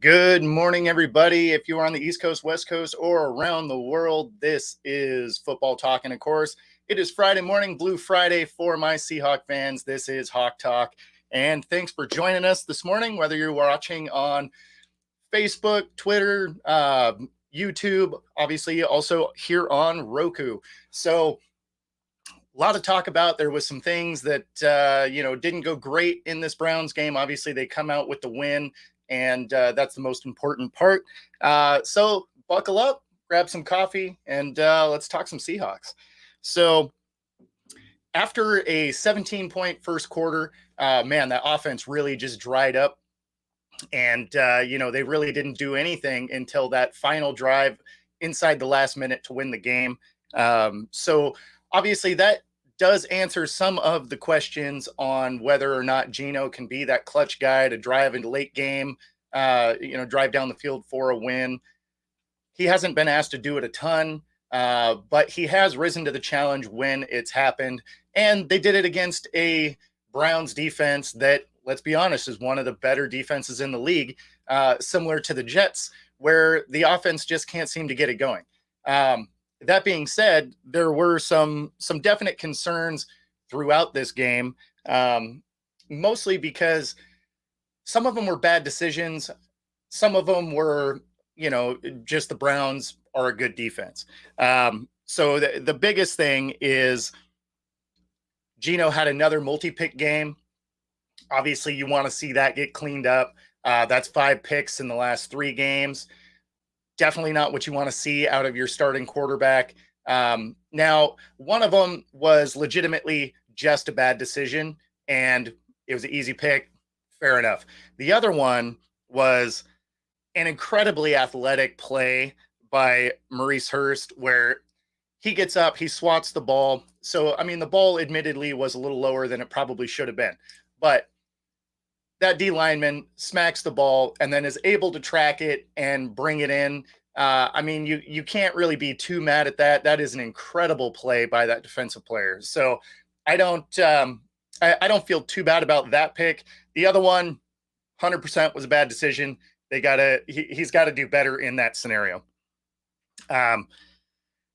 Good morning, everybody. If you are on the East Coast, West Coast, or around the world, this is Football Talk. And of course, it is Friday morning, Blue Friday for my Seahawk fans. This is Hawk Talk. And thanks for joining us this morning, whether you're watching on Facebook, Twitter, YouTube, obviously also here on Roku. So a lot of talk about there was some things that, didn't go great in this Browns game. Obviously, they come out with the win, and that's the most important part. So buckle up, grab some coffee, and let's talk some Seahawks. So after a 17-point first quarter, that offense really just dried up. And, they really didn't do anything until that final drive inside the last minute to win the game. So obviously that does answer some of the questions on whether or not Geno can be that clutch guy to drive into late game, drive down the field for a win. He hasn't been asked to do it a ton, but he has risen to the challenge when it's happened. And they did it against a Browns defense that, let's be honest, is one of the better defenses in the league, similar to the Jets, where the offense just can't seem to get it going. That being said, there were some definite concerns throughout this game, mostly because some of them were bad decisions. Some of them were, just the Browns are a good defense. So the biggest thing is Geno had another multi-pick game. Obviously, you want to see that get cleaned up. That's 5 picks in the last 3 games. Definitely not what you want to see out of your starting quarterback. Now, one of them was legitimately just a bad decision, and it was an easy pick. Fair enough. The other one was an incredibly athletic play by Maurice Hurst, where he gets up, he swats the ball. So, the ball admittedly was a little lower than it probably should have been. But that D lineman smacks the ball and then is able to track it and bring it in. You can't really be too mad at that. That is an incredible play by that defensive player. So I don't feel too bad about that pick. The other one, 100% was a bad decision. He's got to do better in that scenario.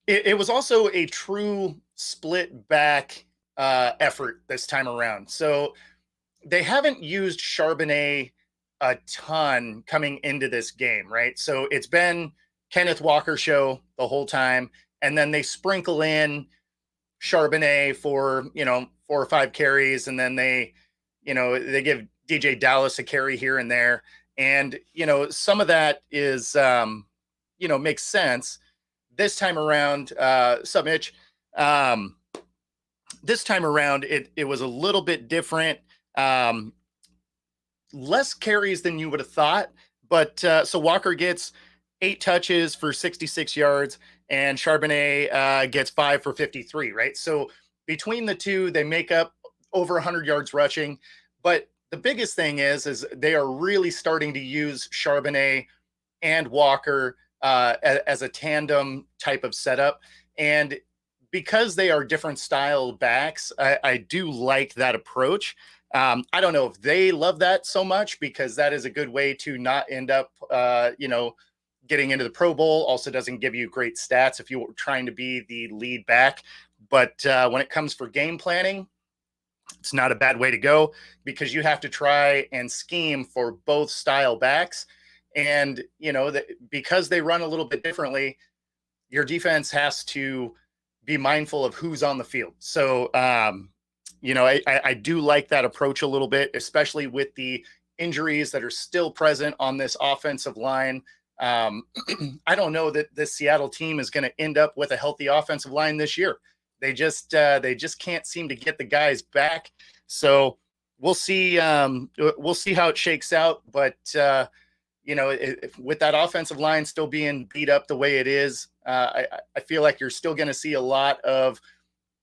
It was also a true split back effort this time around. So they haven't used Charbonnet a ton coming into this game, right? So it's been Kenneth Walker show the whole time, and then they sprinkle in Charbonnet for 4 or 5 carries, and then they give DJ Dallas a carry here and there, and some of that is makes sense. This time around, Mitch. This time around, it was a little bit different. Less carries than you would have thought, but so Walker gets 8 touches for 66 yards, and Charbonnet gets 5 for 53, right? So between the two, they make up over 100 yards rushing. But the biggest thing is they are really starting to use Charbonnet and Walker as a tandem type of setup. And because they are different style backs, I do like that approach. I don't know if they love that so much, because that is a good way to not end up, getting into the Pro Bowl. Also doesn't give you great stats if you're trying to be the lead back. But when it comes for game planning, it's not a bad way to go, because you have to try and scheme for both style backs. And, because they run a little bit differently, your defense has to be mindful of who's on the field. So, I do like that approach a little bit, especially with the injuries that are still present on this offensive line. I don't know that the Seattle team is going to end up with a healthy offensive line this year. They just can't seem to get the guys back. So we'll see. We'll see how it shakes out. But with that offensive line still being beat up the way it is, I feel like you're still going to see a lot of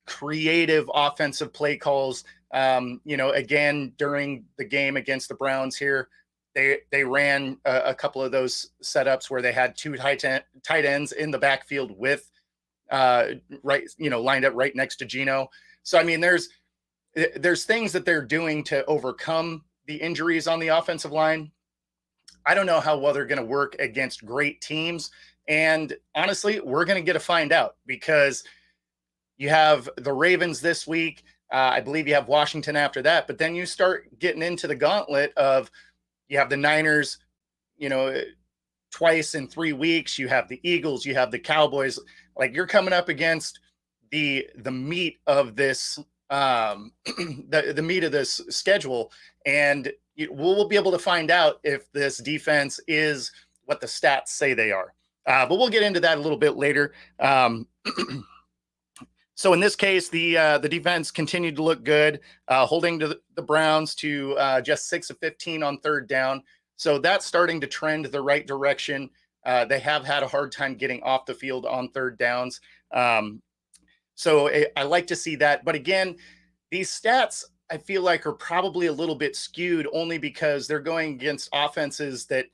creative offensive play calls. Again, during the game against the Browns here, they ran a couple of those setups where they had 2 tight ends in the backfield with lined up right next to Geno. So there's things that they're doing to overcome the injuries on the offensive line. I don't know how well they're going to work against great teams. And honestly, we're going to get to find out because you have the Ravens this week. I believe you have Washington after that. But then you start getting into the gauntlet of you have the Niners, you know, twice in 3 weeks. You have the Eagles, you have the Cowboys. Like you're coming up against the meat of this the meat of this schedule, and we'll be able to find out if this defense is what the stats say they are. But we'll get into that a little bit later. So in this case, the defense continued to look good, holding to the Browns to just 6 of 15 on third down. So that's starting to trend the right direction. They have had a hard time getting off the field on third downs. So I like to see that. But again, these stats I feel like are probably a little bit skewed only because they're going against offenses that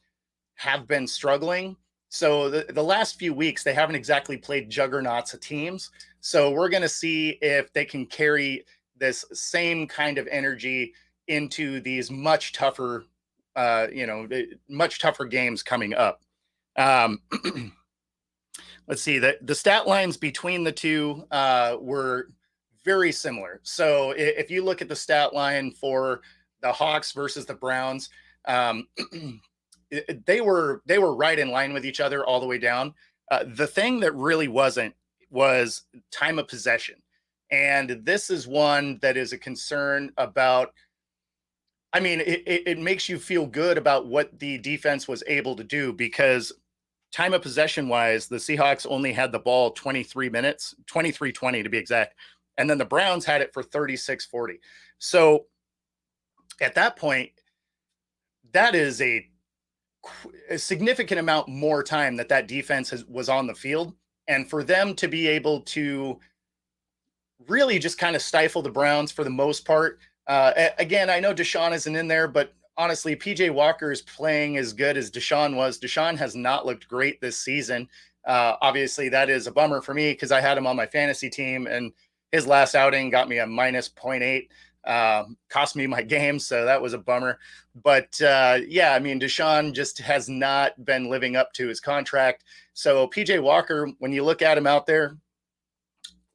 have been struggling. So the last few weeks, they haven't exactly played juggernauts of teams. So we're going to see if they can carry this same kind of energy into these much tougher, much tougher games coming up. Let's see, the stat lines between the two were very similar. So if you look at the stat line for the Hawks versus the Browns, they were right in line with each other all the way down. The thing that really wasn't was time of possession. And this is one that is a concern about. I mean, it makes you feel good about what the defense was able to do because time of possession wise, the Seahawks only had the ball 23 minutes, 23-20 to be exact. And then the Browns had it for 36-40. So at that point, that is a significant amount more time that defense was on the field. And for them to be able to really just kind of stifle the Browns for the most part. Again, I know Deshaun isn't in there, but honestly, PJ Walker is playing as good as Deshaun was. Deshaun has not looked great this season. Obviously, that is a bummer for me because I had him on my fantasy team, and his last outing got me a minus 0.8, cost me my game, so that was a bummer. But yeah, I mean, Deshaun just has not been living up to his contract. So PJ Walker, when you look at him out there,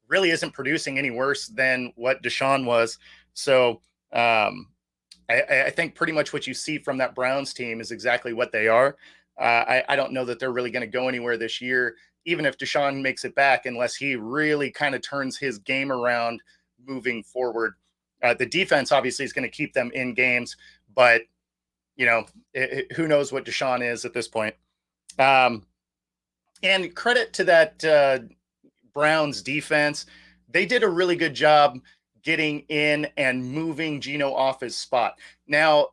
really isn't producing any worse than what Deshaun was. So I think pretty much what you see from that Browns team is exactly what they are. I don't know that they're really going to go anywhere this year, even if Deshaun makes it back, unless he really kind of turns his game around moving forward. The defense obviously is going to keep them in games, but who knows what Deshaun is at this point. And credit to that Browns defense. They did a really good job getting in and moving Geno off his spot. Now,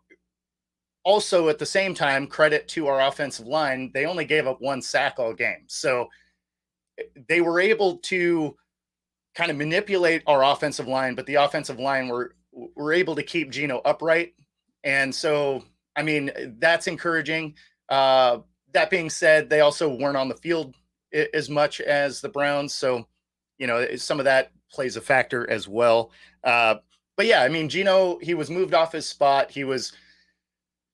also at the same time, credit to our offensive line. They only gave up 1 sack all game. So they were able to kind of manipulate our offensive line, but the offensive line were able to keep Geno upright. And so, I mean, that's encouraging. That being said, they also weren't on the field as much as the Browns. So, some of that plays a factor as well. But yeah, I mean, Geno, he was moved off his spot. He was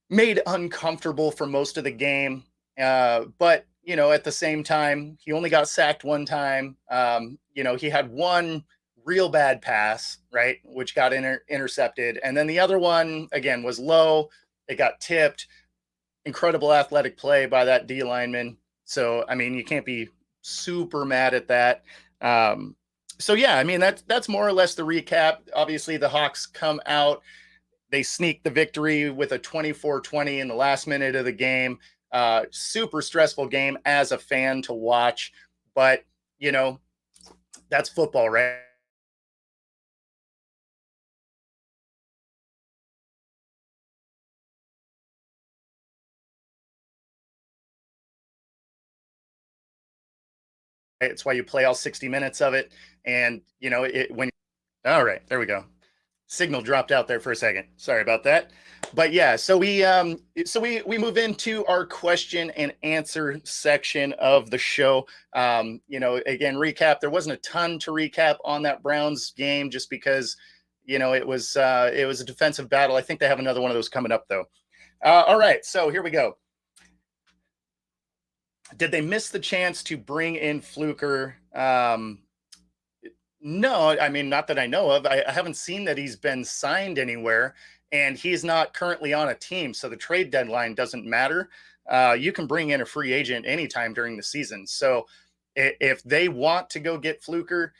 made uncomfortable for most of the game. But, at the same time, he only got sacked 1 time. He had 1 real bad pass, right, which got intercepted. And then the other one, again, was low. It got tipped. Incredible athletic play by that D lineman. So, I mean, you can't be super mad at that. So yeah, I mean, that's more or less the recap. Obviously, the Hawks come out, they sneak the victory with a 24-20 in the last minute of the game. Super stressful game as a fan to watch, but that's football, right? It's why you play all 60 minutes of it. And, all right, there we go. Signal dropped out there for a second. Sorry about that. But yeah, so we move into our question and answer section of the show. Again, recap. There wasn't a ton to recap on that Browns game just because, it was a defensive battle. I think they have another one of those coming up though. All right, so here we go. Did they miss the chance to bring in Fluker? No, I mean, not that I know of. I haven't seen that he's been signed anywhere, and he's not currently on a team, so the trade deadline doesn't matter. You can bring in a free agent anytime during the season. So if they want to go get Fluker,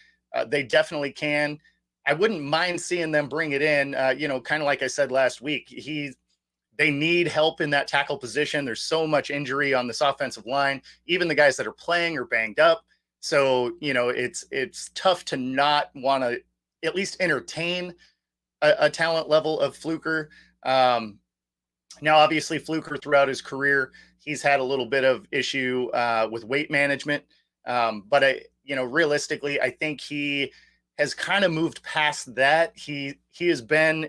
they definitely can. I wouldn't mind seeing them bring it in. Kind of like I said last week, they need help in that tackle position. There's so much injury on this offensive line. Even the guys that are playing are banged up. So, it's tough to not want to at least entertain a talent level of Fluker. Now, obviously, Fluker throughout his career, he's had a little bit of issue with weight management. But realistically, I think he has kind of moved past that. He has been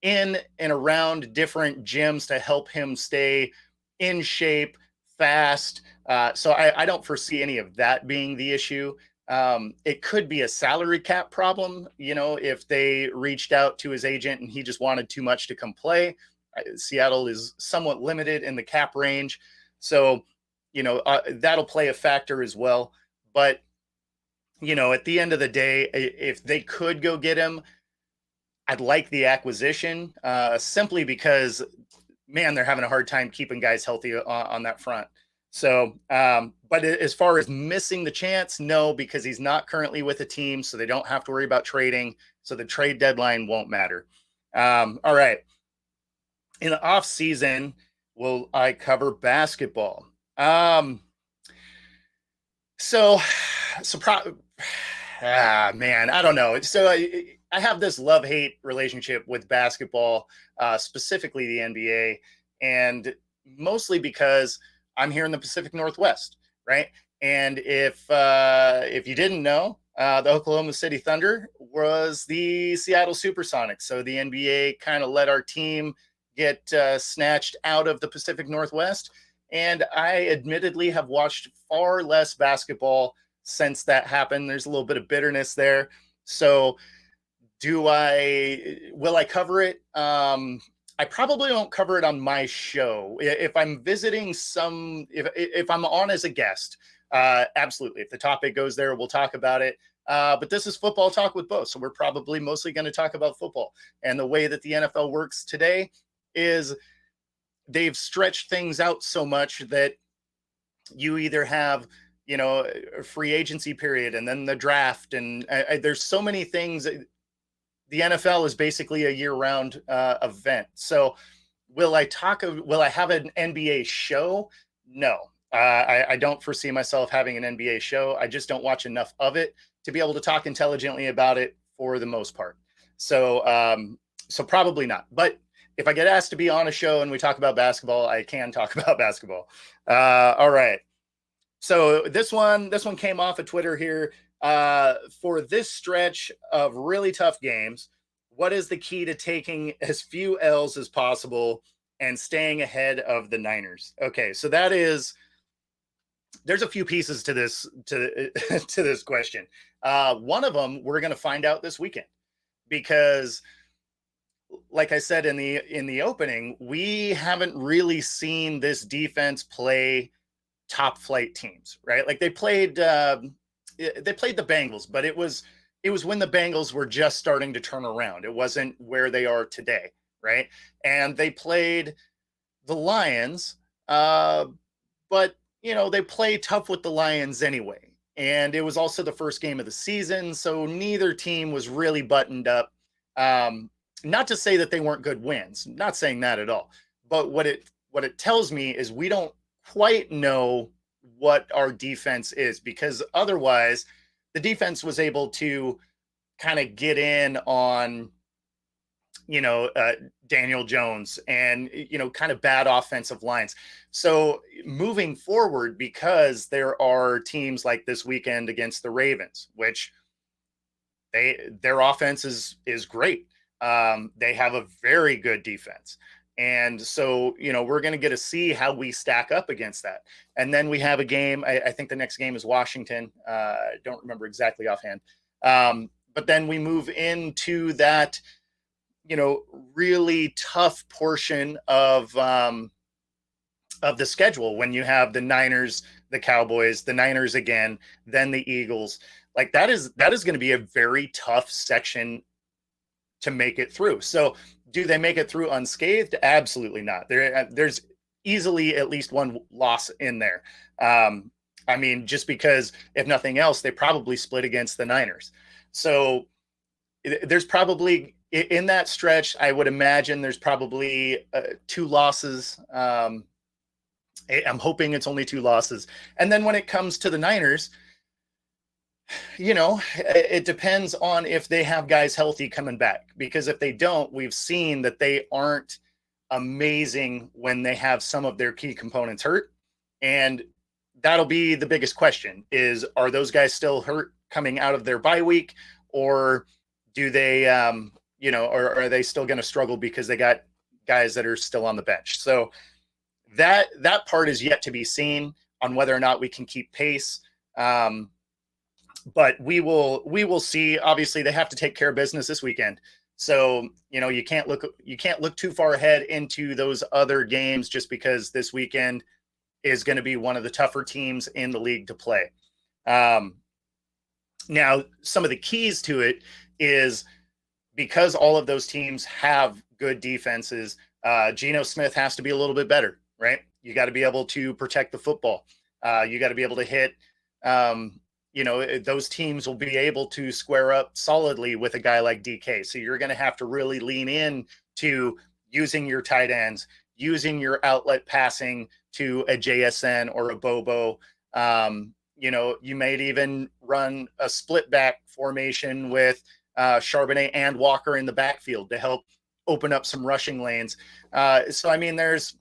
in and around different gyms to help him stay in shape, fast. So I don't foresee any of that being the issue. It could be a salary cap problem, if they reached out to his agent and he just wanted too much to come play. Seattle is somewhat limited in the cap range. So, that'll play a factor as well. But, at the end of the day, if they could go get him, I'd like the acquisition simply because, man, they're having a hard time keeping guys healthy on that front. So, but as far as missing the chance, no, because he's not currently with a team, so they don't have to worry about trading. So the trade deadline won't matter. All right. In the off season, will I cover basketball? So man, I don't know. So I have this love-hate relationship with basketball, specifically the NBA, and mostly because I'm here in the Pacific Northwest, right? And if you didn't know, the Oklahoma City Thunder was the Seattle Supersonics. So the NBA kind of let our team get snatched out of the Pacific Northwest. And I admittedly have watched far less basketball since that happened. There's a little bit of bitterness there. So will I cover it? I probably won't cover it on my show. If I'm visiting if I'm on as a guest, absolutely. If the topic goes there, we'll talk about it. But this is Football Talk with Bo, so we're probably mostly going to talk about football. And the way that the NFL works today is they've stretched things out so much that you either have, a free agency period and then the draft. And there's so many things. The NFL is basically a year-round event. So will I have an NBA show? No. I don't foresee myself having an NBA show. I just don't watch enough of it to be able to talk intelligently about it for the most part. So probably not. But if I get asked to be on a show and we talk about basketball, I can talk about basketball. All right. So this one came off of Twitter here. For this stretch of really tough games, what is the key to taking as few L's as possible and staying ahead of the Niners? Okay, so there's a few pieces to this to this question. One of them we're going to find out this weekend because, like I said in the opening, we haven't really seen this defense play top flight teams, right? Like they played the Bengals, but it was when the Bengals were just starting to turn around. It wasn't where they are today, right? And they played the Lions, but they play tough with the Lions anyway. And it was also the first game of the season, so neither team was really buttoned up. Not to say that they weren't good wins, not saying that at all. But what it tells me is we don't quite know what our defense is, because otherwise the defense was able to kind of get in on, Daniel Jones and, kind of bad offensive lines. So moving forward, because there are teams like this weekend against the Ravens, which their offense is great. They have a very good defense. And so, we're going to get to see how we stack up against that. And then we have a game. I think the next game is Washington. I don't remember exactly offhand. But then we move into that, really tough portion of the schedule when you have the Niners the Cowboys, the Niners again, then the Eagles. Like that is going to be a very tough section to make it through. So do they make it through unscathed? Absolutely not. There's easily at least one loss in there. I mean, just because if nothing else, they probably split against the Niners. So there's probably in that stretch, I would imagine there's probably 2 losses. I'm hoping it's only 2 losses. And then when it comes to the Niners, you know, it depends on if they have guys healthy coming back, because if they don't, we've seen that they aren't amazing when they have some of their key components hurt. And that'll be the biggest question is, are those guys still hurt coming out of their bye week, or do they, you know, or are they still going to struggle because they got guys that are still on the bench? So that part is yet to be seen on whether or not we can keep pace. But we will see. Obviously, they have to take care of business this weekend. So, you know, you can't look too far ahead into those other games just because this weekend is going to be one of the tougher teams in the league to play. Now, some of the keys to it is because all of those teams have good defenses, Geno Smith has to be a little bit better, right? You got to be able to protect the football. You got to be able to hit, you know, those teams will be able to square up solidly with a guy like DK. So you're going to have to really lean in to using your tight ends, using your outlet passing to a JSN or a Bobo. You know, you might even run a split back formation with Charbonnet and Walker in the backfield to help open up some rushing lanes. So, I mean, there's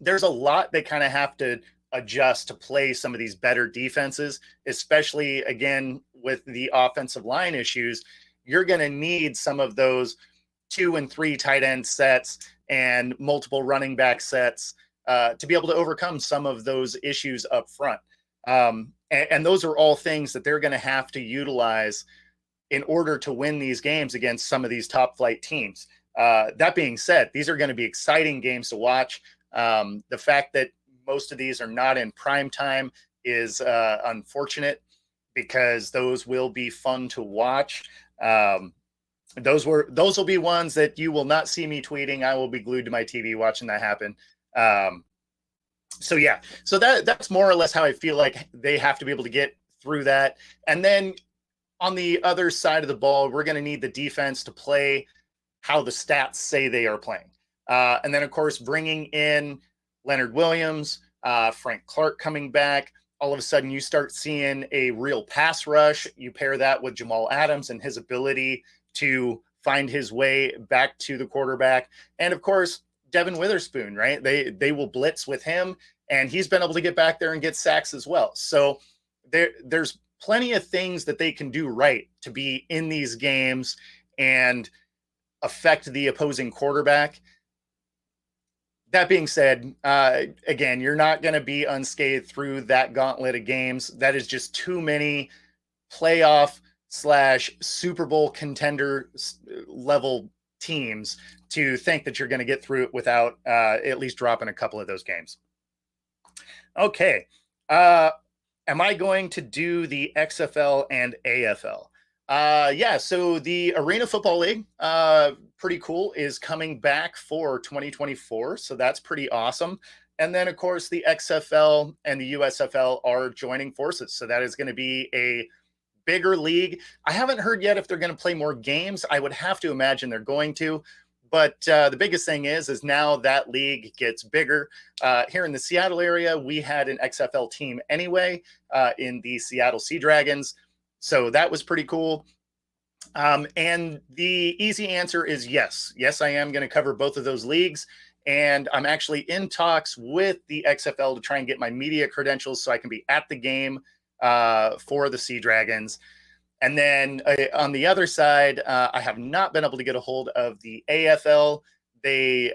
a lot they kind of have to adjust to play some of these better defenses, especially again with the offensive line issues. You're going to need some of those 2 and 3 tight end sets and multiple running back sets to be able to overcome some of those issues up front. And those are all things that they're going to have to utilize in order to win these games against some of these top flight teams. That being said, these are going to be exciting games to watch. The fact that most of these are not in prime time is unfortunate, because those will be fun to watch. Those will be ones that you will not see me tweeting. I will be glued to my TV watching that happen. So yeah, so that's more or less how I feel like they have to be able to get through that. And then on the other side of the ball, we're going to need the defense to play how the stats say they are playing. And then, of course, bringing in Leonard Williams, Frank Clark coming back, all of a sudden you start seeing a real pass rush. You pair that with Jamal Adams and his ability to find his way back to the quarterback. And, of course, Devin Witherspoon, right? They will blitz with him, and he's been able to get back there and get sacks as well. So there's plenty of things that they can do right to be in these games and affect the opposing quarterback. That being said, again, you're not going to be unscathed through that gauntlet of games. That is just too many playoff / Super Bowl contender level teams to think that you're going to get through it without at least dropping a couple of those games. Okay. Am I going to do the XFL and AFL? Yeah, so the Arena Football League, pretty cool, is coming back for 2024. So that's pretty awesome. And then, of course, the XFL and the USFL are joining forces. So that is going to be a bigger league. I haven't heard yet if they're going to play more games. I would have to imagine they're going to. But the biggest thing is now that league gets bigger. Here in the Seattle area, we had an XFL team anyway in the Seattle Sea Dragons. So that was pretty cool. And the easy answer is yes. Yes, I am going to cover both of those leagues. And I'm actually in talks with the XFL to try and get my media credentials so I can be at the game for the Sea Dragons. And then on the other side, I have not been able to get a hold of the AFL. They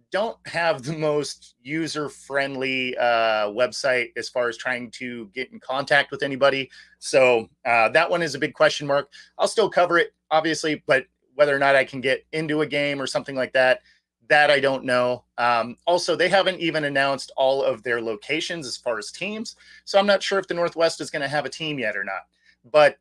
don't have the most user-friendly website as far as trying to get in contact with anybody. So that one is a big question mark. I'll still cover it, obviously, but whether or not I can get into a game or something like that, That I don't know. Also, they haven't even announced all of their locations as far as teams. So I'm not sure if the Northwest is going to have a team yet or not. But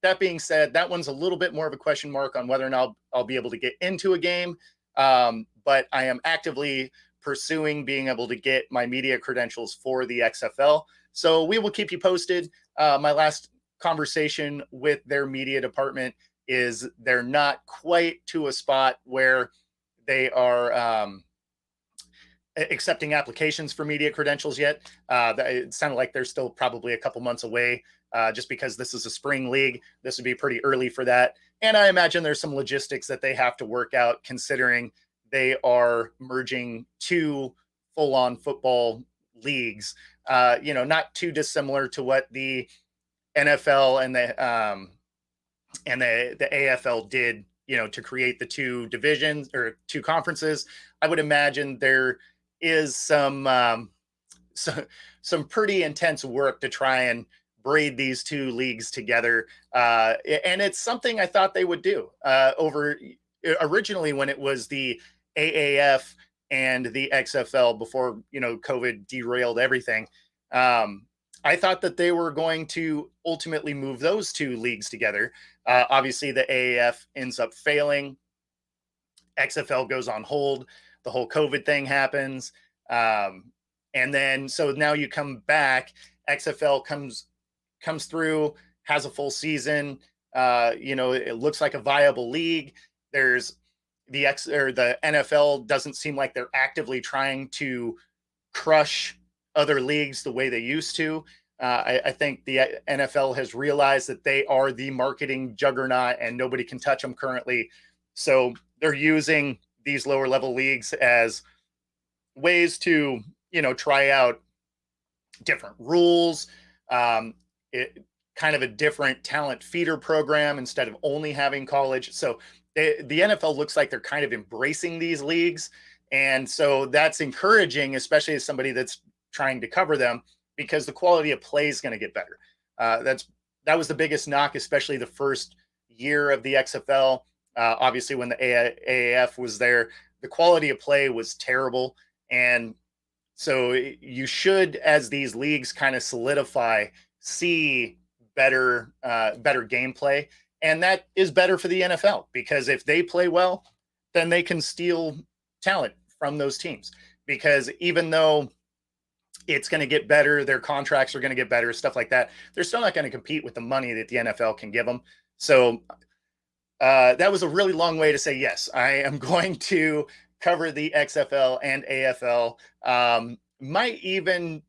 that being said, that one's a little bit more of a question mark on whether or not I'll be able to get into a game. But I am actively pursuing being able to get my media credentials for the XFL. So we will keep you posted. My last conversation with their media department is they're not quite to a spot where they are accepting applications for media credentials yet. It sounded like they're still probably a couple months away, just because this is a spring league. This would be pretty early for that. And I imagine there's some logistics that they have to work out, considering they are merging two full-on football leagues. Not too dissimilar to what the NFL and the AFL did, to create the two divisions or two conferences. I would imagine there is some pretty intense work to try and braid these two leagues together. And it's something I thought they would do originally when it was the AAF and the XFL before, COVID derailed everything. I thought that they were going to ultimately move those two leagues together. Obviously, the AAF ends up failing. XFL goes on hold. The whole COVID thing happens. And then, so now you come back, XFL comes through, has a full season. It looks like a viable league. There's the NFL doesn't seem like they're actively trying to crush other leagues the way they used to. I think the NFL has realized that they are the marketing juggernaut and nobody can touch them currently. So they're using these lower level leagues as ways to, try out different rules, kind of a different talent feeder program instead of only having college. So the NFL looks like they're kind of embracing these leagues. And so that's encouraging, especially as somebody that's trying to cover them, because the quality of play is going to get better. That was the biggest knock, especially the first year of the XFL. Obviously, when the AAF was there, the quality of play was terrible. And so you should, as these leagues kind of solidify, see better gameplay. And that is better for the NFL, because if they play well, then they can steal talent from those teams. Because even though it's going to get better, their contracts are going to get better, stuff like that, they're still not going to compete with the money that the NFL can give them. So that was a really long way to say, yes, I am going to cover the XFL and AFL. Might even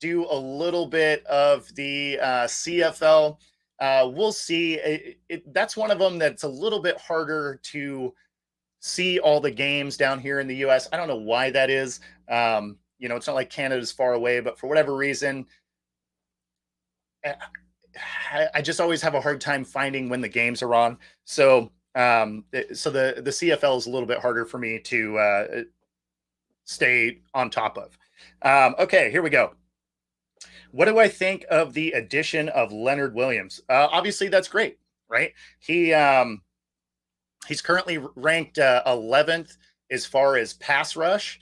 do a little bit of the CFL. We'll see. That's one of them that's a little bit harder to see all the games down here in the U.S. I don't know why that is. It's not like Canada's far away, but for whatever reason, I just always have a hard time finding when the games are on. So the CFL is a little bit harder for me to stay on top of. Okay, here we go. What do I think of the addition of Leonard Williams? Obviously, that's great, right? He's currently ranked 11th as far as pass rush.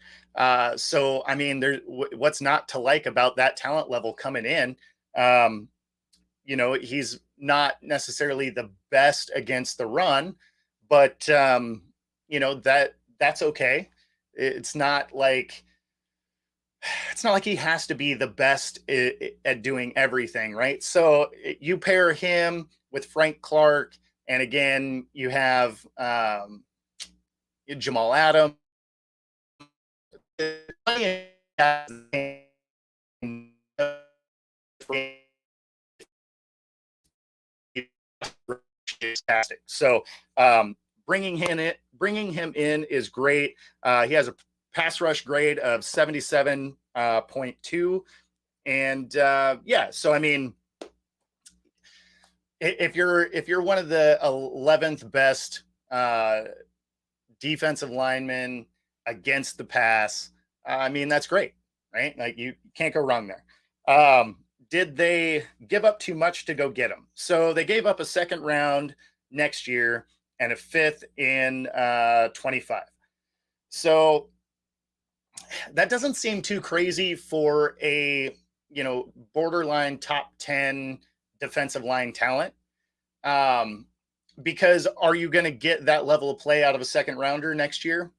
So, I mean, what's not to like about that talent level coming in? He's not necessarily the best against the run, but that's okay. It's not like he has to be the best at doing everything, right? So you pair him with Frank Clark, and again, you have Jamal Adams. So bringing him in is great. He has a pass rush grade of 77.2, and so I mean, if you're one of the 11th best defensive linemen against the pass, I mean, that's great, right? Like, you can't go wrong there. Did they give up too much to go get him? So they gave up a second round next year and a fifth in 25. So that doesn't seem too crazy for a, borderline top 10 defensive line talent. Um, because are you going to get that level of play out of a second rounder next year?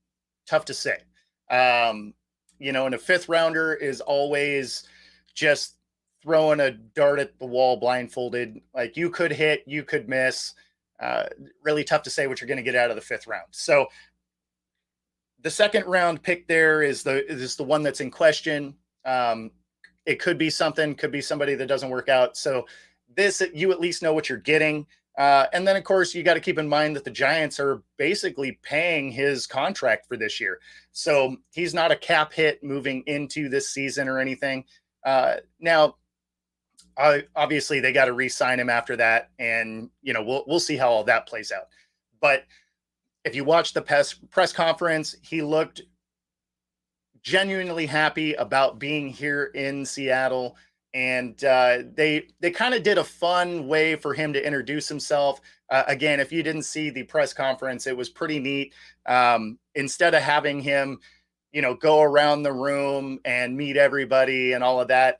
Tough to say. Um, and a fifth rounder is always just throwing a dart at the wall blindfolded. Like you could hit, you could miss. Really tough to say what you're going to get out of the fifth round. So the second round pick there is the one that's in question. It could be something, could be somebody that doesn't work out. So this, you at least know what you're getting. And then, of course, you got to keep in mind that the Giants are basically paying his contract for this year. So he's not a cap hit moving into this season or anything. Now, obviously, they got to re-sign him after that. And, we'll see how all that plays out. But if you watch the press conference, he looked genuinely happy about being here in Seattle. And they kind of did a fun way for him to introduce himself. Again, if you didn't see the press conference, it was pretty neat. Instead of having him, go around the room and meet everybody and all of that,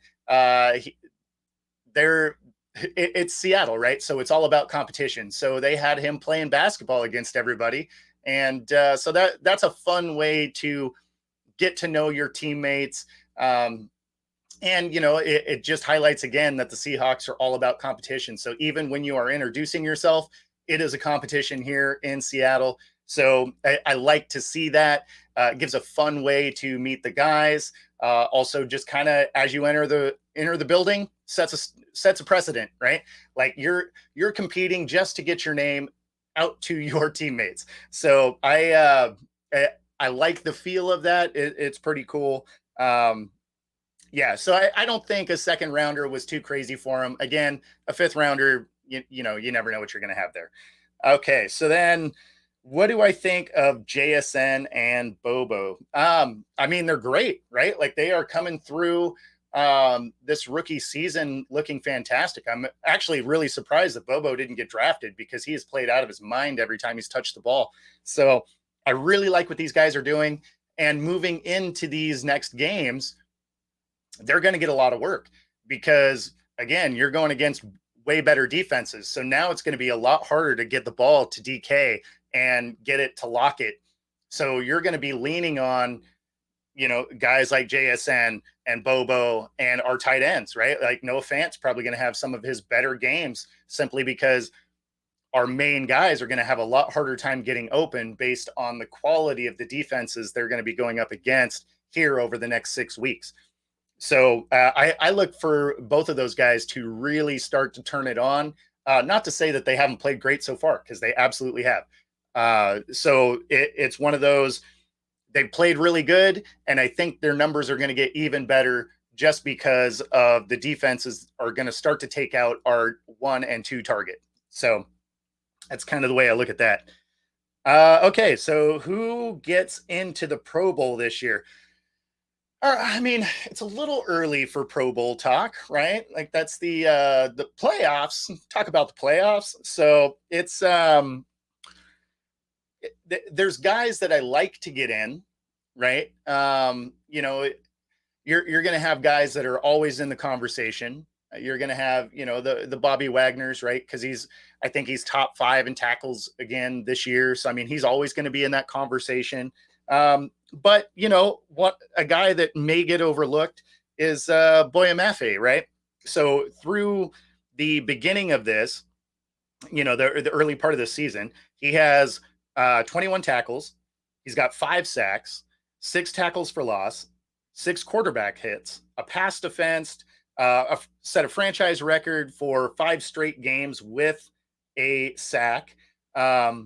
it's Seattle, right? So it's all about competition. So they had him playing basketball against everybody. And so that's a fun way to get to know your teammates. And, it just highlights again that the Seahawks are all about competition. So even when you are introducing yourself, it is a competition here in Seattle. So I like to see that. It gives a fun way to meet the guys. Also, just kind of as you enter the building, sets a precedent, right? Like you're competing just to get your name out to your teammates. So I like the feel of that. It's pretty cool. Yeah, so I don't think a second rounder was too crazy for him. Again, a fifth rounder, you never know what you're going to have there. Okay, so then what do I think of JSN and Bobo? I mean, they're great, right? Like they are coming through this rookie season looking fantastic. I'm actually really surprised that Bobo didn't get drafted because he has played out of his mind every time he's touched the ball. So I really like what these guys are doing. And moving into these next games, they're going to get a lot of work because, again, you're going against way better defenses. So now it's going to be a lot harder to get the ball to DK and get it to Lockett. So you're going to be leaning on, guys like JSN and Bobo and our tight ends, right? Like Noah Fant's probably going to have some of his better games simply because our main guys are going to have a lot harder time getting open based on the quality of the defenses they're going to be going up against here over the next 6 weeks. So I look for both of those guys to really start to turn it on. Not to say that they haven't played great so far, because they absolutely have. So it's one of those, they've played really good, and I think their numbers are going to get even better just because of the defenses are going to start to take out our 1 and 2 target. So that's kind of the way I look at that. Okay, so who gets into the Pro Bowl this year? I mean, it's a little early for Pro Bowl talk, right? Like that's the playoffs. Talk about the playoffs. So it's there's guys that I like to get in, right? You're going to have guys that are always in the conversation. You're going to have the Bobby Wagners, right? Because I think he's top 5 in tackles again this year. So I mean, he's always going to be in that conversation. But what a guy that may get overlooked is Boya Mafe, right? So through the beginning of this, the early part of the season, he has 21 tackles. He's got 5 sacks, 6 tackles for loss, 6 quarterback hits, a pass defensed, set a franchise record for 5 straight games with a sack. Has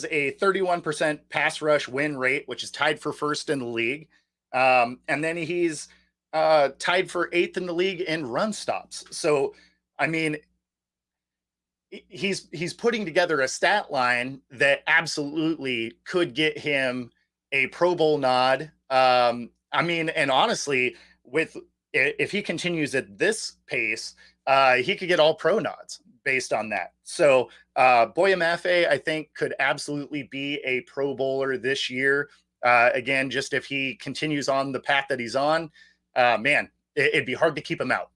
a 31% pass rush win rate, which is tied for first in the league. And then he's tied for 8th in the league in run stops. So, I mean, he's putting together a stat line that absolutely could get him a Pro Bowl nod. I mean, and honestly, if he continues at this pace, he could get all pro nods based on that. So Boye Mafe, I think, could absolutely be a Pro Bowler this year. Again, just if he continues on the path that he's on, man, it'd be hard to keep him out.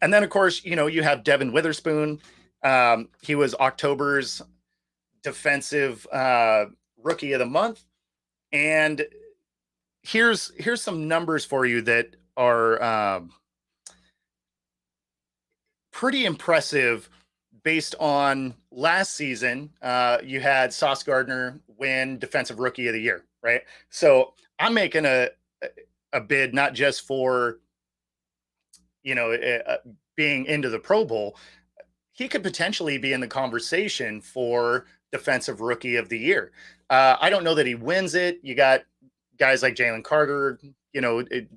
And then, of course, you have Devin Witherspoon. He was October's defensive rookie of the month. And here's some numbers for you that are pretty impressive based on last season. You had Sauce Gardner win Defensive Rookie of the Year, right? So I'm making a bid not just for being into the Pro Bowl. He could potentially be in the conversation for Defensive Rookie of the Year. I don't know that he wins it. You got guys like Jalen Carter,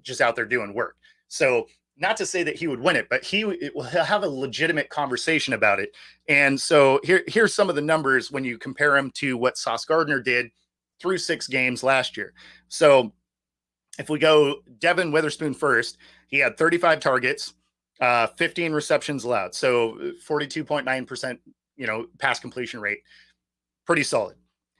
just out there doing work. So not to say that he would win it, but he'll have a legitimate conversation about it. And so here's some of the numbers when you compare him to what Sauce Gardner did through 6 games last year. So if we go Devin Witherspoon first, he had 35 targets, 15 receptions allowed. So 42.9%, pass completion rate. Pretty solid.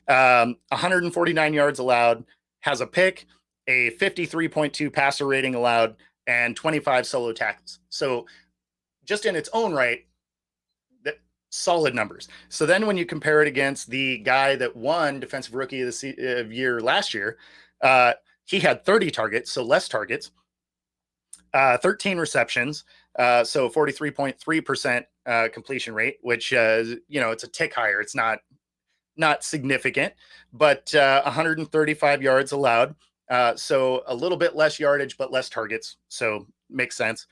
149 yards allowed, has a pick, a 53.2 passer rating allowed, and 25 solo tackles. So just in its own right, solid numbers. So then when you compare it against the guy that won Defensive Rookie of the Year last year, he had 30 targets, so less targets, 13 receptions, so 43.3% completion rate, which, it's a tick higher. It's not significant, but 135 yards allowed. So a little bit less yardage, but less targets. So makes sense.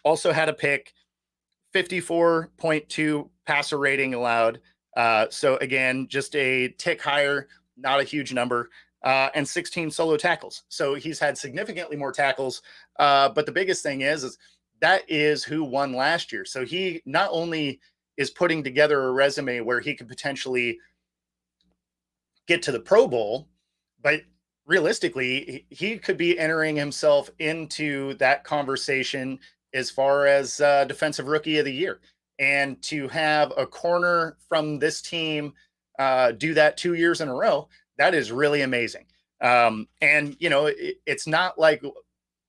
Also had a pick, 54.2 passer rating allowed. So again, just a tick higher, not a huge number, and 16 solo tackles. So he's had significantly more tackles. But the biggest thing is that is who won last year. So he not only is putting together a resume where he could potentially get to the Pro Bowl, but realistically, he could be entering himself into that conversation as far as Defensive Rookie of the Year. And to have a corner from this team do that 2 years in a row, that is really amazing. And, it's not like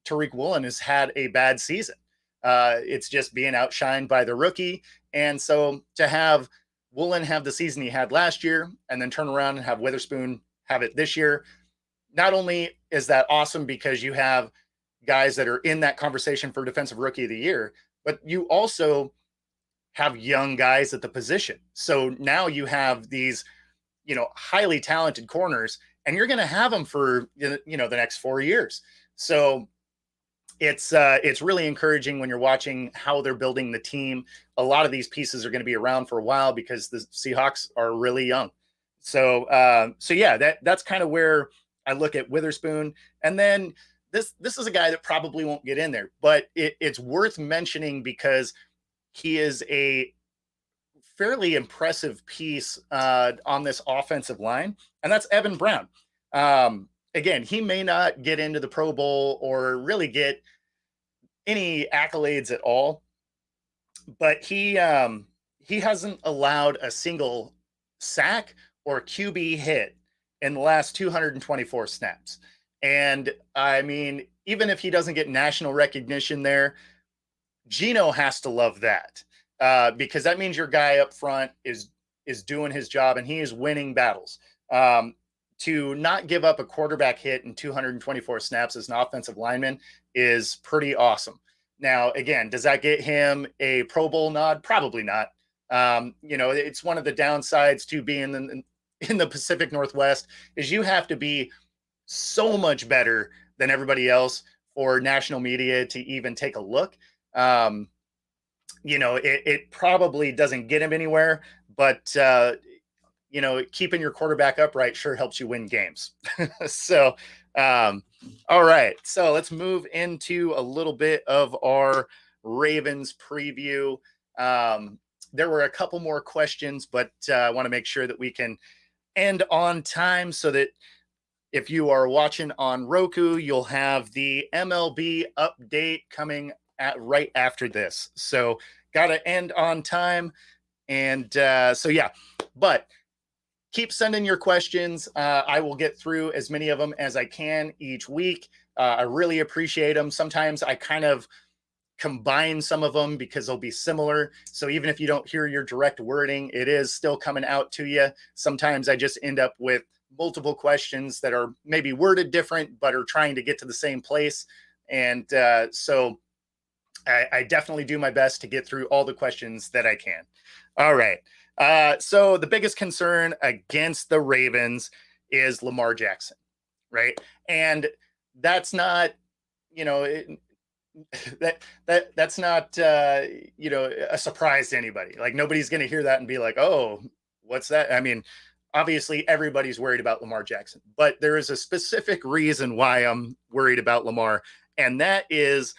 Tariq Woolen has had a bad season. It's just being outshined by the rookie. And so to have Woolen have the season he had last year and then turn around and have Witherspoon have it this year, not only is that awesome because you have guys that are in that conversation for Defensive Rookie of the Year, but you also have young guys at the position. So now you have these, highly talented corners, and you're going to have them for, the next 4 years. So it's really encouraging when you're watching how they're building the team. A lot of these pieces are going to be around for a while because the Seahawks are really young. So yeah, that's kind of where I look at Witherspoon. And then this is a guy that probably won't get in there, but it's worth mentioning because he is a fairly impressive piece on this offensive line, and that's Evan Brown. Again, he may not get into the Pro Bowl or really get any accolades at all, but he hasn't allowed a single sack or QB hit in the last 224 snaps. And I mean, even if he doesn't get national recognition there, Gino has to love that because that means your guy up front is doing his job and he is winning battles. To not give up a quarterback hit in 224 snaps as an offensive lineman is pretty awesome. Now, again, does that get him a Pro Bowl nod? Probably not. It's one of the downsides to being in the Pacific Northwest is you have to be so much better than everybody else for national media to even take a look. It probably doesn't get him anywhere, but keeping your quarterback upright sure helps you win games. So, all right. So let's move into a little bit of our Ravens preview. There were a couple more questions, but I want to make sure that we can end on time so that if you are watching on Roku, you'll have the MLB update coming right after this. So got to end on time. And so, yeah, but keep sending your questions. I will get through as many of them as I can each week. I really appreciate them. Sometimes I kind of combine some of them because they'll be similar. So even if you don't hear your direct wording, it is still coming out to you. Sometimes I just end up with multiple questions that are maybe worded different, but are trying to get to the same place. And so I definitely do my best to get through all the questions that I can. All right. So the biggest concern against the Ravens is Lamar Jackson, right? And that's not, you know, that's not a surprise to anybody. Like nobody's going to hear that and be like, "Oh, what's that?" I mean, obviously everybody's worried about Lamar Jackson, but there is a specific reason why I'm worried about Lamar, and that is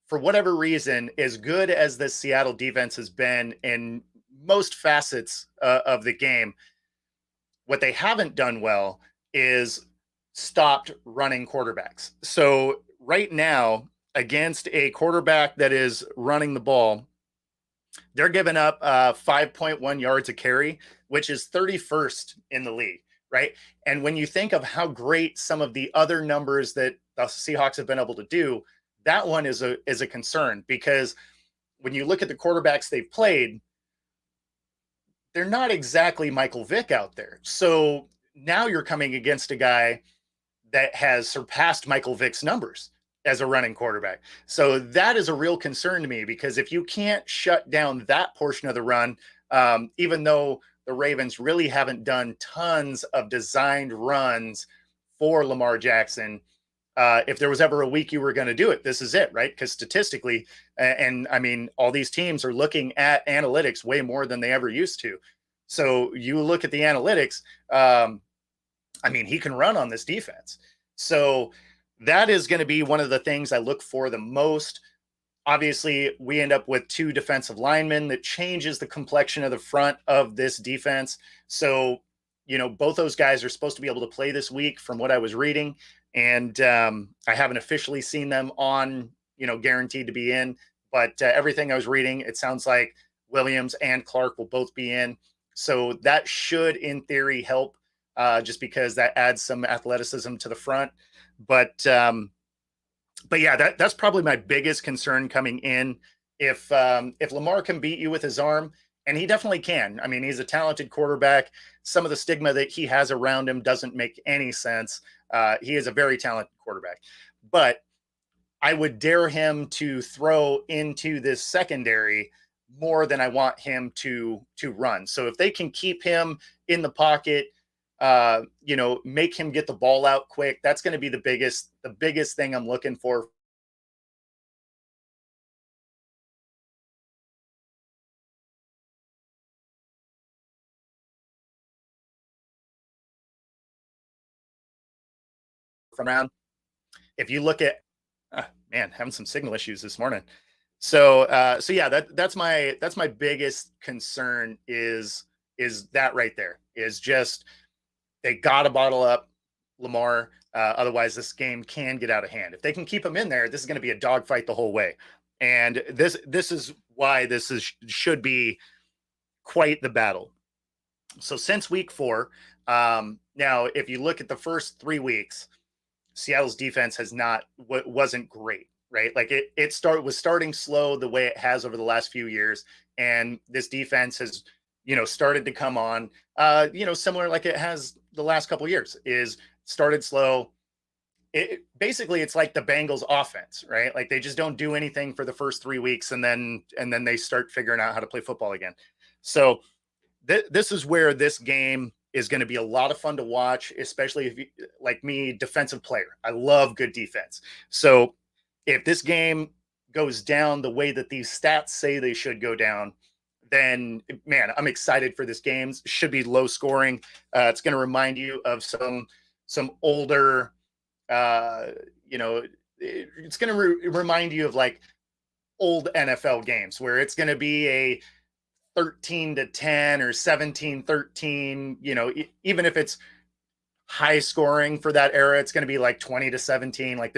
for whatever reason, as good as the Seattle defense has been in most facets of the game, what they haven't done well is stopped running quarterbacks. So right now, against a quarterback that is running the ball, they're giving up 5.1 yards a carry, which is 31st in the league, right? And when you think of how great some of the other numbers that the Seahawks have been able to do, that one is a concern because when you look at the quarterbacks they've played, they're not exactly Michael Vick out there. So now you're coming against a guy that has surpassed Michael Vick's numbers as a running quarterback. So that is a real concern to me because if you can't shut down that portion of the run, even though the Ravens really haven't done tons of designed runs for Lamar Jackson, if there was ever a week you were going to do it, this is it, right? Because statistically, and I mean, all these teams are looking at analytics way more than they ever used to. So you look at the analytics, I mean, he can run on this defense. So that is going to be one of the things I look for the most. Obviously, we end up with two defensive linemen that changes the complexion of the front of this defense. So, both those guys are supposed to be able to play this week from what I was reading. And I haven't officially seen them on, guaranteed to be in. But everything I was reading, it sounds like Williams and Clark will both be in. So that should, in theory, help just because that adds some athleticism to the front. But yeah, that's probably my biggest concern coming in. If Lamar can beat you with his arm, and he definitely can. I mean, he's a talented quarterback. Some of the stigma that he has around him doesn't make any sense. He is a very talented quarterback. But I would dare him to throw into this secondary more than I want him to run. So if they can keep him in the pocket, make him get the ball out quick, that's going to be the biggest thing I'm looking for from around. If you look at, man, having some signal issues this morning. So yeah, that's my biggest concern is that right there is just they got to bottle up Lamar. Otherwise, this game can get out of hand. If they can keep him in there, this is going to be a dogfight the whole way. And this is why should be quite the battle. So since week 4, now if you look at the first 3 weeks, Seattle's defense wasn't great, right? Like it was starting slow the way it has over the last few years, and this defense has started to come on, similar like it has the last couple of years. Is started slow. Basically it's like the Bengals offense, right? Like they just don't do anything for the first 3 weeks, and then they start figuring out how to play football again. So this is where this game is going to be a lot of fun to watch, especially if you, like me, defensive player. I love good defense. So if this game goes down the way that these stats say they should go down, then man, I'm excited for this game. It should be low scoring. It's going to remind you of some older, it's going to remind you of like old NFL games where it's going to be a 13-10 or 17-13, even if it's high scoring for that era, it's going to be like 20-17. Like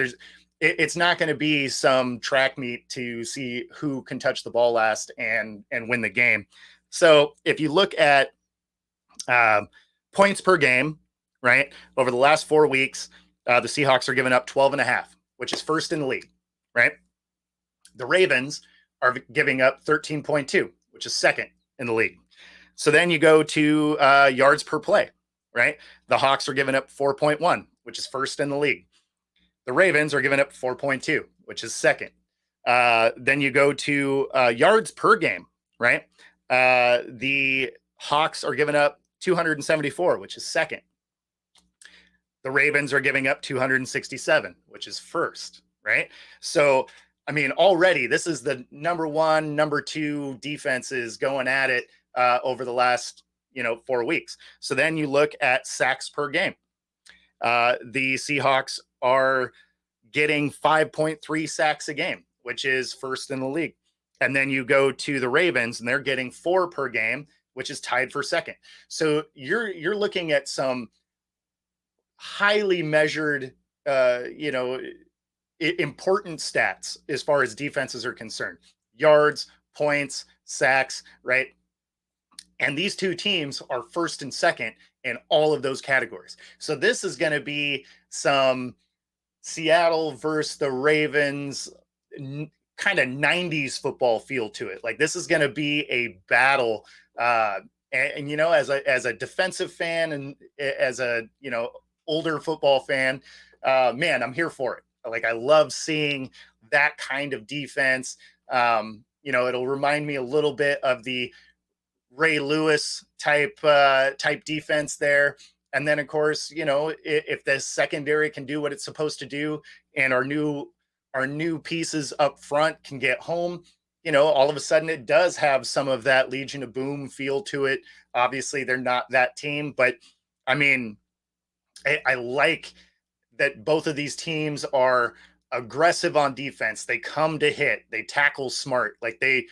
it's not going to be some track meet to see who can touch the ball last and win the game. So if you look at points per game, right, over the last 4 weeks, the Seahawks are giving up 12.5, which is first in the league, right? The Ravens are giving up 13.2, which is second in the league. So then you go to yards per play, right? The Hawks are giving up 4.1, which is first in the league. The Ravens are giving up 4.2, which is second. Then you go to yards per game, right? The Hawks are giving up 274, which is second. The Ravens are giving up 267, which is first, right? So, I mean, already this is the number one, number two defenses going at it over the last, 4 weeks. So then you look at sacks per game. The Seahawks are getting 5.3 sacks a game, which is first in the league. And then you go to the Ravens and they're getting 4 per game, which is tied for second. So you're looking at some highly measured, important stats as far as defenses are concerned: yards, points, sacks, right? And these two teams are first and second in all of those categories. So this is going to be some Seattle versus the Ravens kind of 90s football feel to it. Like, this is going to be a battle. And as a defensive fan and as a, older football fan, man, I'm here for it. Like, I love seeing that kind of defense. It'll remind me a little bit of the Ray Lewis type defense there. And then, of course, if the secondary can do what it's supposed to do, and our new pieces up front can get home, all of a sudden it does have some of that Legion of Boom feel to it. Obviously, they're not that team, but I mean, I like that both of these teams are aggressive on defense. They come to hit. They tackle smart. Like, they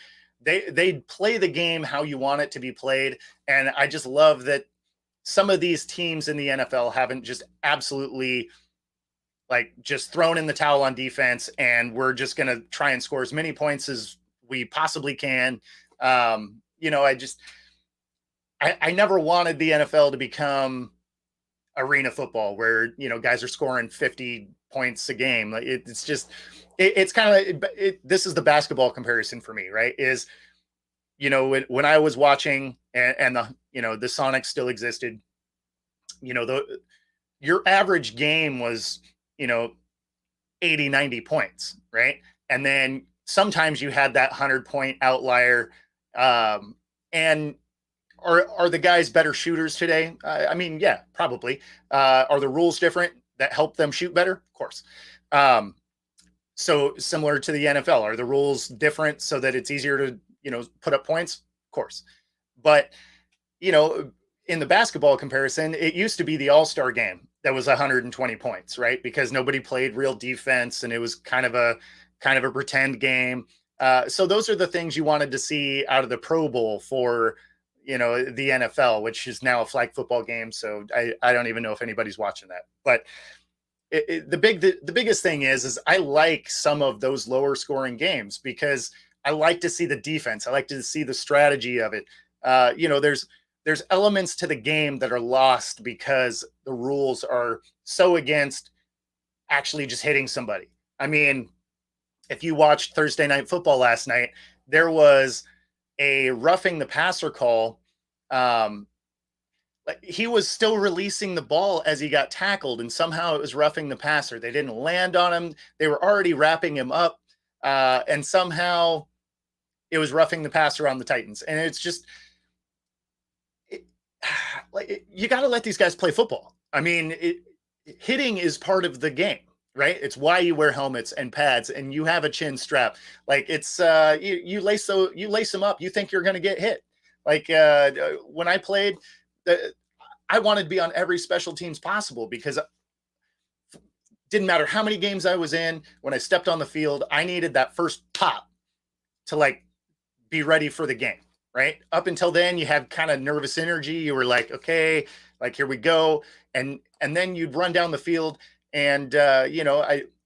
play the game how you want it to be played. And I just love that some of these teams in the NFL haven't just absolutely just thrown in the towel on defense and we're just going to try and score as many points as we possibly can. I never wanted the NFL to become arena football where, guys are scoring 50 points a game. It's kind of, this is the basketball comparison for me, right? Is, when I was watching and the Sonics still existed, your average game was, 80, 90 points, right? And then sometimes you had that 100-point outlier. And are the guys better shooters today? I mean, yeah, probably. Are the rules different that help them shoot better? Of course. So similar to the NFL, are the rules different so that it's easier to, put up points? Of course. But, in the basketball comparison, it used to be the All-Star game that was 120 points, right? Because nobody played real defense and it was kind of a pretend game. So those are the things you wanted to see out of the Pro Bowl for, the NFL, which is now a flag football game. So I don't even know if anybody's watching that. But the biggest thing is I like some of those lower scoring games because I like to see the defense. I like to see the strategy of it. There's elements to the game that are lost because the rules are so against actually just hitting somebody. I mean, if you watched Thursday Night Football last night, there was a roughing the passer call. He was still releasing the ball as he got tackled, and somehow it was roughing the passer. They didn't land on him. They were already wrapping him up, and somehow it was roughing the passer on the Titans. And it's just, you got to let these guys play football. I mean, hitting is part of the game, right? It's why you wear helmets and pads and you have a chin strap. Like, it's you lace them up. You think you're going to get hit. Like, when I played, I wanted to be on every special teams possible because it didn't matter how many games I was in. When I stepped on the field, I needed that first pop to be ready for the game. Right. Up until then, you had kind of nervous energy. You were like, okay, here we go. And then you'd run down the field and,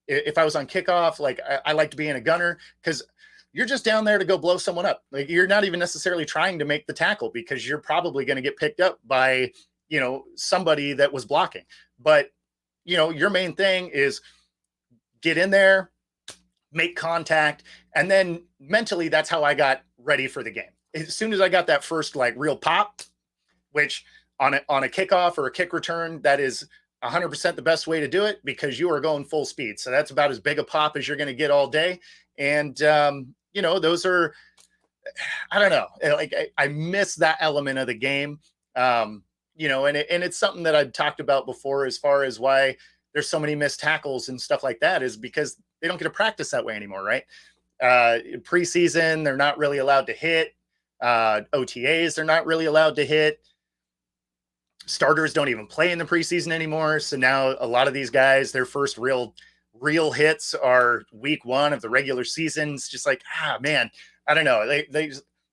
if I was on kickoff, like I like being a gunner because you're just down there to go blow someone up. Like you're not even necessarily trying to make the tackle because you're probably going to get picked up by, somebody that was blocking. But, your main thing is get in there, make contact. And then mentally, that's how I got ready for the game. As soon as I got that first like real pop, which on a kickoff or a kick return, that is 100% the best way to do it because you are going full speed. So that's about as big a pop as you're going to get all day. And, those are, I don't know, like I miss that element of the game. And it's something that I've talked about before as far as why there's so many missed tackles and stuff like that is because they don't get to practice that way anymore, right? Preseason, they're not really allowed to hit. OTAs, they're not really allowed to hit. Starters don't even play in the preseason anymore. So now a lot of these guys, their first real hits are week 1 of the regular season. It's just like, man, I don't know.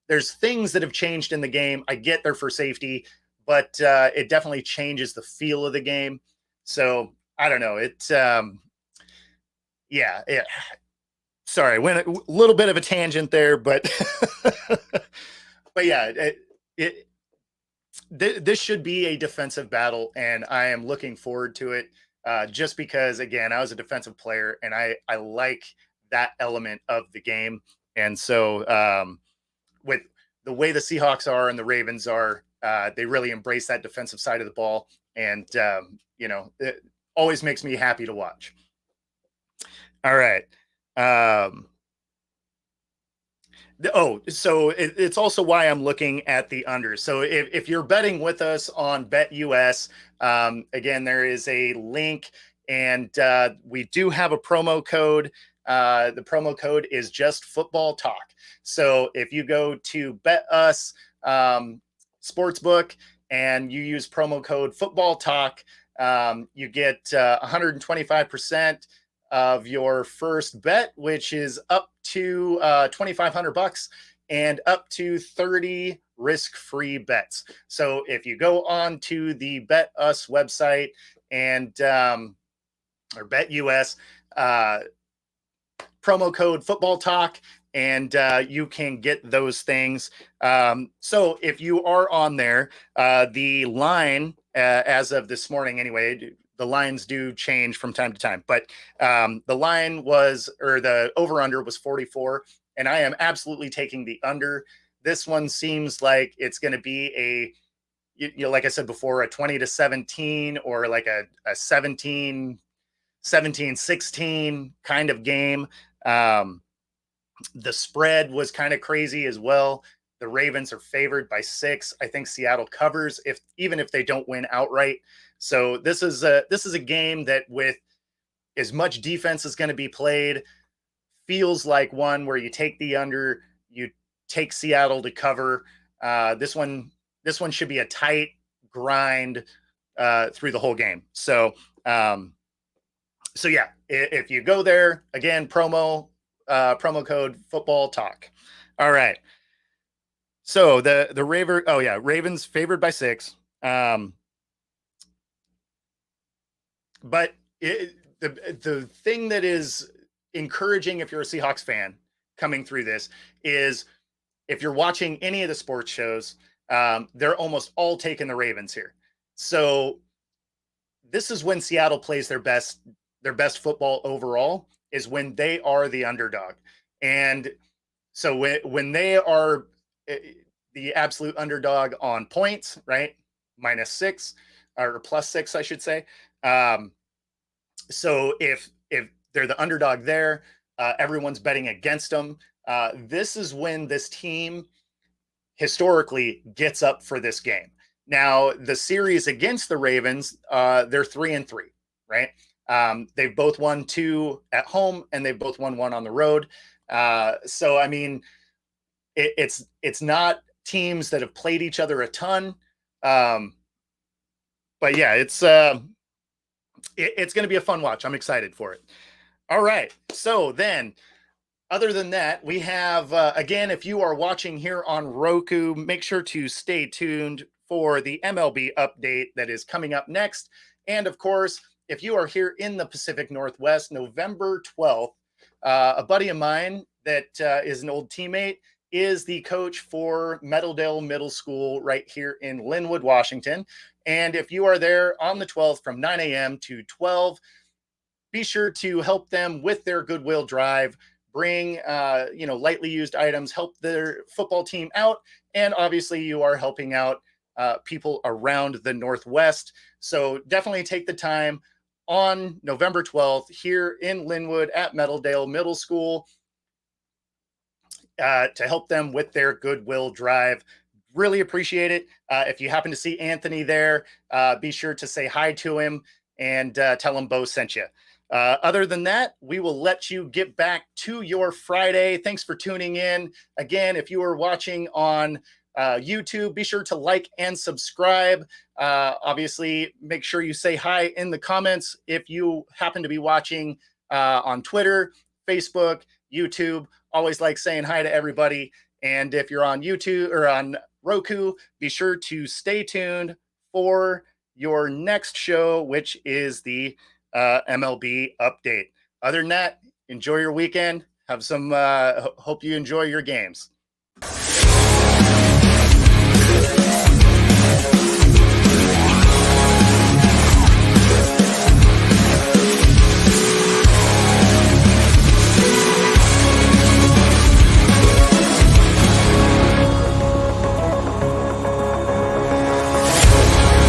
There's things that have changed in the game. I get they're for safety, but it definitely changes the feel of the game. So I don't know. Sorry, went a little bit of a tangent there, but but yeah, this should be a defensive battle, and I am looking forward to it. Just because, again, I was a defensive player, and I like that element of the game. And so, with the way the Seahawks are and the Ravens are, they really embrace that defensive side of the ball, and it always makes me happy to watch. All right. So it's also why I'm looking at the under. So if you're betting with us on BetUS, again, there is a link, and we do have a promo code. The promo code is just football talk. So if you go to BetUS Sportsbook and you use promo code football talk, you get 125% of your first bet, which is up to $2,500 and up to 30 risk-free bets. So if you go on to the BetUS website and or BetUS, promo code Football Talk, and you can get those things. So if you are on there, the line as of this morning, anyway, the lines do change from time to time, but the line was, or the over-under was 44, and I am absolutely taking the under. This one seems like it's going to be like I said before, a 20-17 or like a 17-16 kind of game. The spread was kind of crazy as well. The Ravens are favored by 6. I think Seattle covers even if they don't win outright. So this is a game that, with as much defense as going to be played, feels like one where you take the under, you take Seattle to cover. This one should be a tight grind through the whole game. So yeah, if you go there again, promo code Football Talk. All right. So the Ravens favored by 6. But the thing that is encouraging if you're a Seahawks fan coming through this is if you're watching any of the sports shows, they're almost all taking the Ravens here. So this is when Seattle plays their best football overall, is when they are the underdog. And so when they are the absolute underdog on points, right? -6 or +6, I should say. So if they're the underdog there, everyone's betting against them. This is when this team historically gets up for this game. Now, the series against the Ravens, they're 3-3, right? They've both won 2 at home, and they've both won 1 on the road. So, I mean, it's not teams that have played each other a ton. But yeah, it's going to be a fun watch. I'm excited for it. All right. So then, other than that, we have, again, if you are watching here on Roku, make sure to stay tuned for the MLB update that is coming up next. And of course, if you are here in the Pacific Northwest, November 12th, a buddy of mine that is an old teammate is the coach for Meadowdale Middle School right here in Linwood, Washington. And if you are there on the 12th from 9 a.m. to 12, be sure to help them with their goodwill drive. Bring lightly used items, help their football team out, and obviously you are helping out people around the Northwest. So definitely take the time on November 12th here in Linwood at Meadowdale Middle School to help them with their goodwill drive. Really appreciate it. If you happen to see Anthony there, be sure to say hi to him and tell him Bo sent you. Other than that, we will let you get back to your Friday. Thanks for tuning in. Again, if you are watching on YouTube, be sure to like and subscribe. Obviously, make sure you say hi in the comments. If you happen to be watching on Twitter, Facebook, YouTube, always like saying hi to everybody. And if you're on YouTube or on Roku, be sure to stay tuned for your next show, which is the MLB update. Other than that, enjoy your weekend. Have some, hope you enjoy your games.